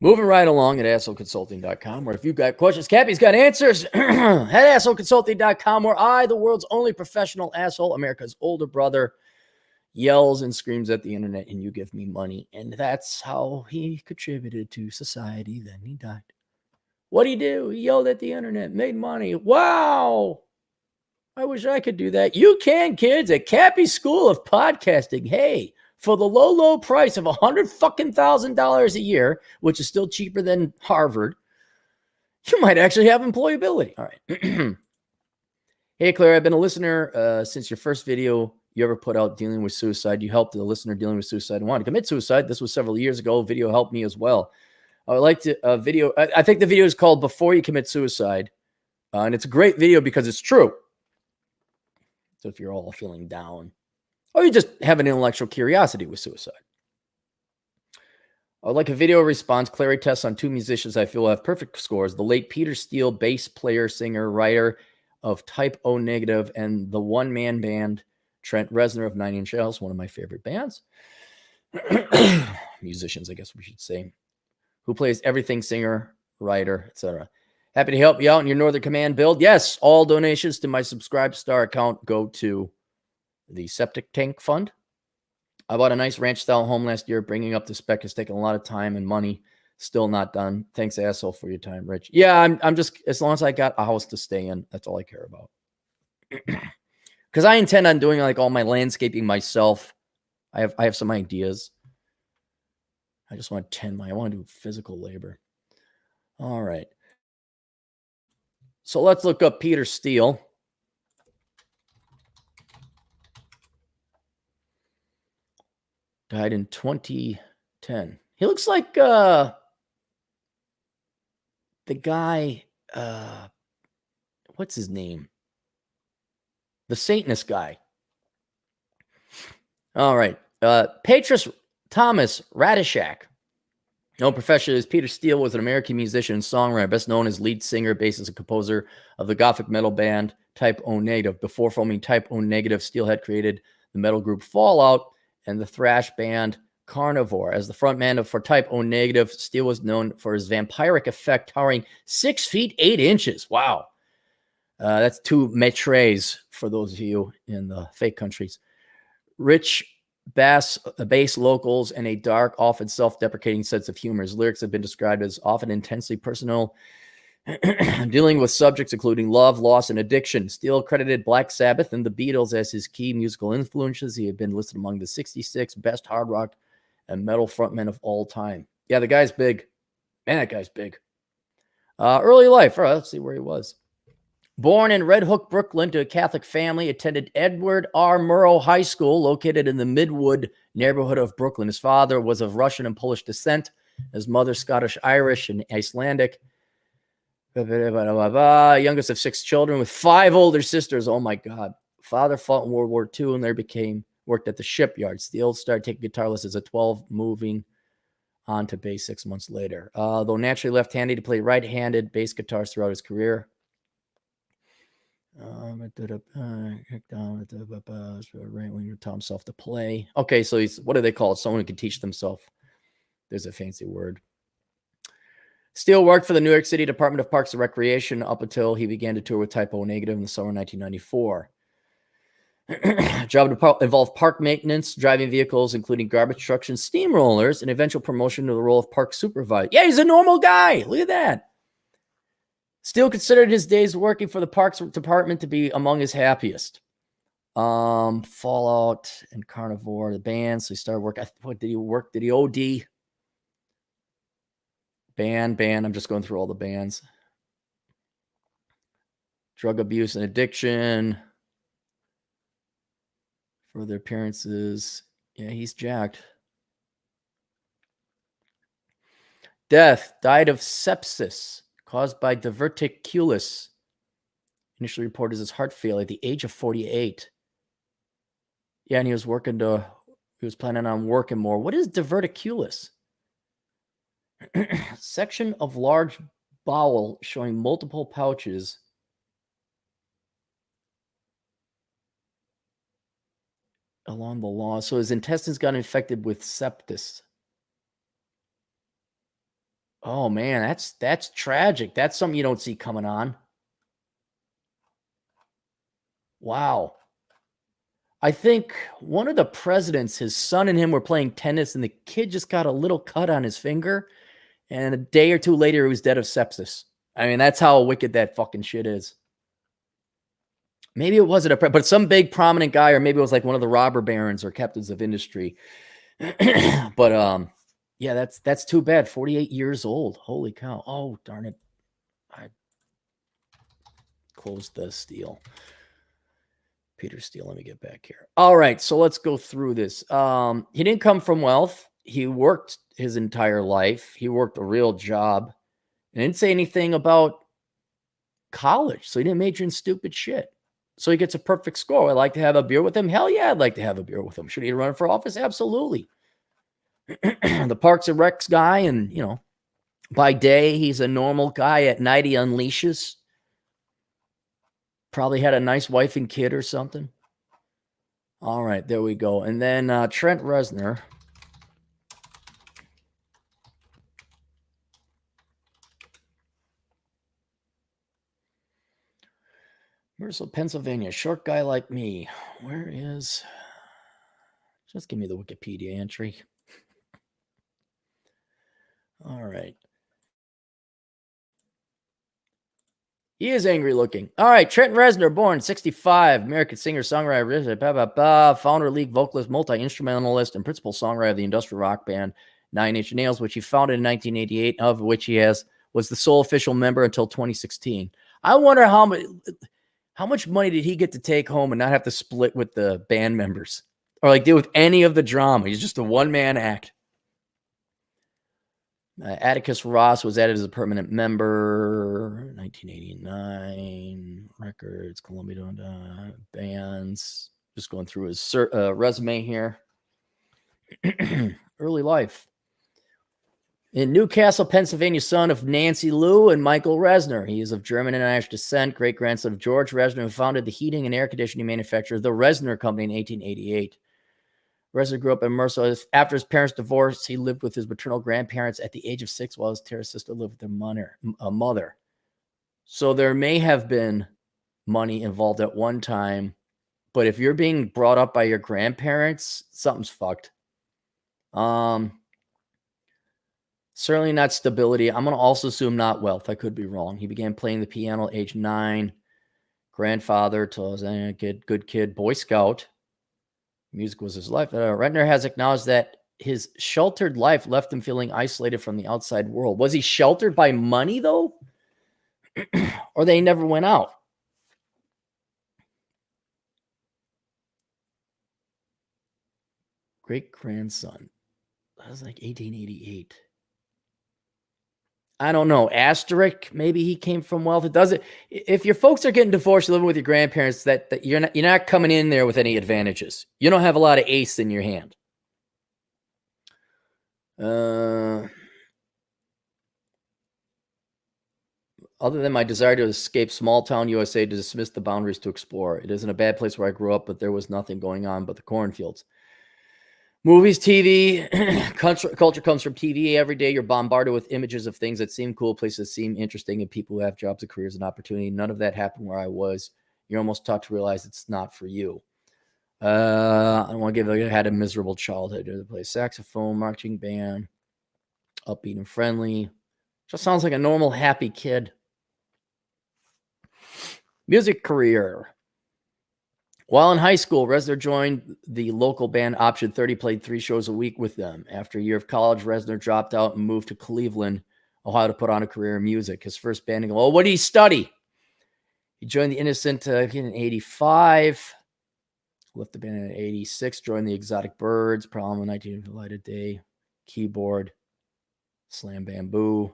Moving right along at assholeconsulting.com, where if you've got questions, Cappy's got answers. At assholeconsulting.com, where I, the world's only professional asshole, America's older brother, yells and screams at the internet, and you give me money. And that's how he contributed to society. Then he died. What'd he do? He yelled at the internet, made money. Wow. I wish I could do that. You can, kids, at Cappy School of Podcasting. Hey, for the low, low price of $100,000 a year, which is still cheaper than Harvard, you might actually have employability. All right. Hey, Claire, I've been a listener since your first video you ever put out dealing with suicide. You helped the listener dealing with suicide and wanted to commit suicide. This was several years ago. Video helped me as well. I would like to video. I think the video is called Before You Commit Suicide. And it's a great video because it's true. So if you're all feeling down, or you just have an intellectual curiosity with suicide. I would like a video response. Clarey tests on two musicians I feel will have perfect scores. The late Peter Steele, bass player, singer, writer of Type O Negative, and the one-man band Trent Reznor of 9 Inch Nails, one of my favorite bands. Musicians, I guess we should say. Who plays everything, singer, writer, etc. Happy to help you out in your Northern Command build. Yes, all donations to my Subscribe Star account go to the Septic Tank Fund. I bought a nice ranch-style home last year. Bringing up the spec has taken a lot of time and money. Still not done. Thanks, asshole, for your time, Rich. Yeah, I'm just, as long as I got a house to stay in, that's all I care about. Because I intend on doing like all my landscaping myself. I have some ideas. I just want to I want to do physical labor. All right. So let's look up Peter Steele. Died in 2010. He looks like the guy, what's his name? The Satanist guy. All right. Petrus Thomas Radishak. Known professionally as Peter Steele, was an American musician and songwriter, best known as lead singer, bassist, and composer of the gothic metal band Type O Negative. Before forming Type O Negative, Steele had created the metal group Fallout and the thrash band Carnivore. As the frontman for Type O Negative, Steele was known for his vampiric effect, towering 6 feet 8 inches. Wow. That's 2 metres for those of you in the fake countries. Rich bass locals, and a dark, often self-deprecating sense of humor. His lyrics have been described as often intensely personal, dealing with subjects including love, loss, and addiction. Steele credited Black Sabbath and the Beatles as his key musical influences. He had been listed among the 66 best hard rock and metal frontmen of all time. Yeah, the guy's big. Man, that guy's big. Early life. All right, let's see where he was. Born in Red Hook, Brooklyn, to a Catholic family, attended Edward R. Murrow High School, located in the Midwood neighborhood of Brooklyn. His father was of Russian and Polish descent. His mother, Scottish, Irish, and Icelandic. Youngest of 6 children with 5 older sisters. Oh, my God. Father fought in World War II and worked at the shipyard. Steele started taking guitar lessons at 12, moving on to bass 6 months later. Though naturally left-handed, he played right-handed bass guitars throughout his career. Right when you taught himself to play. Okay, so he's, what do they call it? Someone who can teach themselves. There's a fancy word. Steele worked for the New York City Department of Parks and Recreation up until he began to tour with Type O Negative in the summer of 1994. Job involved park maintenance, driving vehicles, including garbage trucks and steamrollers, and eventual promotion to the role of park supervisor. Yeah, he's a normal guy. Look at that. Steele considered his days working for the Parks Department to be among his happiest. Fallout and Carnivore, the bands. So he started working. What did he work? Did he OD? Band. I'm just going through all the bands. Drug abuse and addiction. Further appearances. Yeah, he's jacked. Death. Died of sepsis caused by diverticulus. Initially reported as heart failure at the age of 48. Yeah, and he was planning on working more. What is diverticulus? Section of large bowel showing multiple pouches. Along the law. So his intestines got infected with sepsis. Oh man, that's tragic. That's something you don't see coming on. Wow. I think one of the presidents, his son and him were playing tennis, and the kid just got a little cut on his finger, and a day or two later, he was dead of sepsis. I mean, that's how wicked that fucking shit is. Maybe it wasn't but some big prominent guy, or maybe it was like one of the robber barons or captains of industry. But yeah, that's too bad. 48 years old. Holy cow. Oh, darn it. I closed the Steele. Peter Steele. Let me get back here. All right, so let's go through this. He didn't come from wealth. He worked his entire life. He worked a real job. And didn't say anything about college, so he didn't major in stupid shit. So he gets a perfect score. I'd like to have a beer with him. Hell yeah, I'd like to have a beer with him. Should he run for office? Absolutely. The Parks and Recs guy, and by day he's a normal guy. At night he unleashes. Probably had a nice wife and kid or something. All right, there we go. And then Trent Reznor. Mercer, Pennsylvania. Short guy like me. Where is... Just give me the Wikipedia entry. All right. He is angry looking. All right. Trent Reznor, born 65, American singer, songwriter, founder, lead vocalist, multi-instrumentalist, and principal songwriter of the industrial rock band Nine Inch Nails, which he founded in 1988, of which he was the sole official member until 2016. I wonder how much money did he get to take home and not have to split with the band members or like deal with any of the drama? He's just a one-man act. Atticus Ross was added as a permanent member. 1989 records, Columbia bands. Just going through his resume here. Early life. In Newcastle, Pennsylvania, son of Nancy Lou and Michael Reznor. He is of German and Irish descent, great-grandson of George Reznor, who founded the heating and air conditioning manufacturer, the Reznor Company, in 1888. Reznor grew up in Mercer. After his parents' divorce, he lived with his maternal grandparents at the age of 6, while his terrorist sister lived with their mother. So there may have been money involved at one time, but if you're being brought up by your grandparents, something's fucked. Certainly not stability. I'm going to also assume not wealth. I could be wrong. He began playing the piano at age 9. Grandfather told us, good kid, Boy Scout. Music was his life. Reznor has acknowledged that his sheltered life left him feeling isolated from the outside world. Was he sheltered by money, though? Or they never went out? Great-grandson. That was like 1888. I don't know. Asterisk, maybe he came from wealth. It doesn't. If your folks are getting divorced, living with your grandparents, that you're not coming in there with any advantages. You don't have a lot of ace in your hand. Other than my desire to escape small town USA, to dismiss the boundaries to explore. It isn't a bad place where I grew up, but there was nothing going on but the cornfields. Movies, TV, culture comes from TV. Every day you're bombarded with images of things that seem cool, places that seem interesting, and people who have jobs and careers and opportunity. None of that happened where I was. You're almost taught to realize it's not for you. I don't want to give I had a miserable childhood. I played saxophone, marching band, upbeat and friendly. Just sounds like a normal, happy kid. Music career. While in high school, Reznor joined the local band Option 30, played 3 shows a week with them. After a year of college, Reznor dropped out and moved to Cleveland, Ohio to put on a career in music. His first banding, what did he study? He joined the Innocent in 85, left the band in 86, joined the Exotic Birds, Problem in 19 Light of Day, keyboard, Slam Bamboo.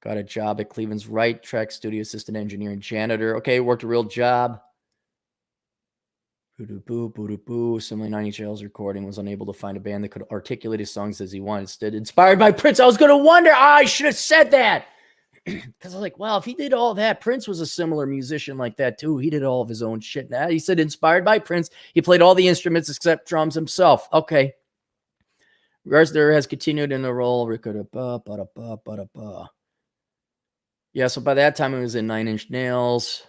Got a job at Cleveland's Right Track Studio, assistant engineer and janitor. Okay, worked a real job. Boo-doo-boo. Similarly, Nine Inch Nails recording, was unable to find a band that could articulate his songs as he wanted. Instead, inspired by Prince. I was going to wonder. I should have said that. Because I was like, wow, if he did all that, Prince was a similar musician like that too. He did all of his own shit. Now he said inspired by Prince. He played all the instruments except drums himself. Okay. Reznor has continued in the role. Yeah, so by that time, he was in 9 Inch Nails.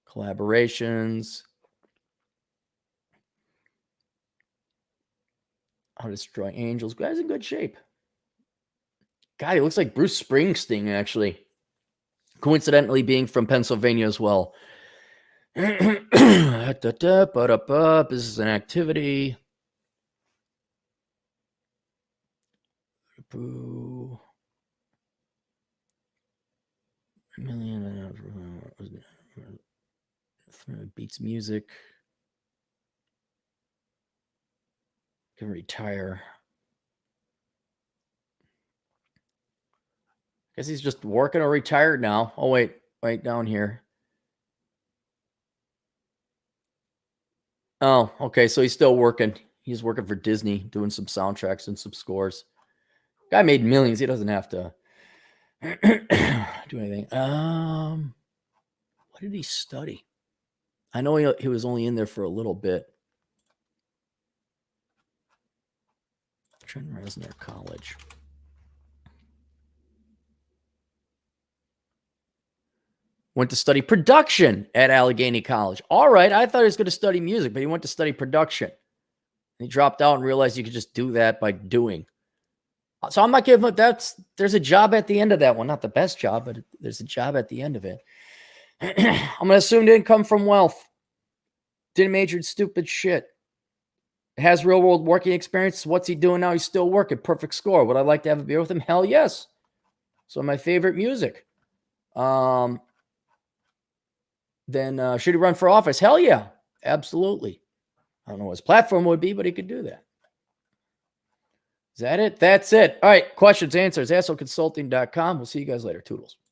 Collaborations. How to Destroy Angels. Guy's in good shape. God, he looks like Bruce Springsteen, actually. Coincidentally, being from Pennsylvania as well. This is an activity. Boo. Beats music. Can retire. Guess he's just working or retired now. Oh, wait. Right down here. Oh, okay. So he's still working. He's working for Disney, doing some soundtracks and some scores. Guy made millions. He doesn't have to do anything. What did he study? I know he was only in there for a little bit. Trent Reznor College. Went to study production at Allegheny College. All right, I thought he was going to study music, but he went to study production. He dropped out and realized you could just do that by doing. So I'm not giving up. There's a job at the end of that one. Not the best job, but there's a job at the end of it. I'm going to assume didn't come from wealth. Didn't major in stupid shit. Has real world working experience. What's he doing now? He's still working. Perfect score. Would I like to have a beer with him? Hell yes. So my favorite music. Then should he run for office? Hell yeah. Absolutely. I don't know what his platform would be, but he could do that. Is that it? That's it. All right. Questions, answers, assholeconsulting.com. We'll see you guys later. Toodles.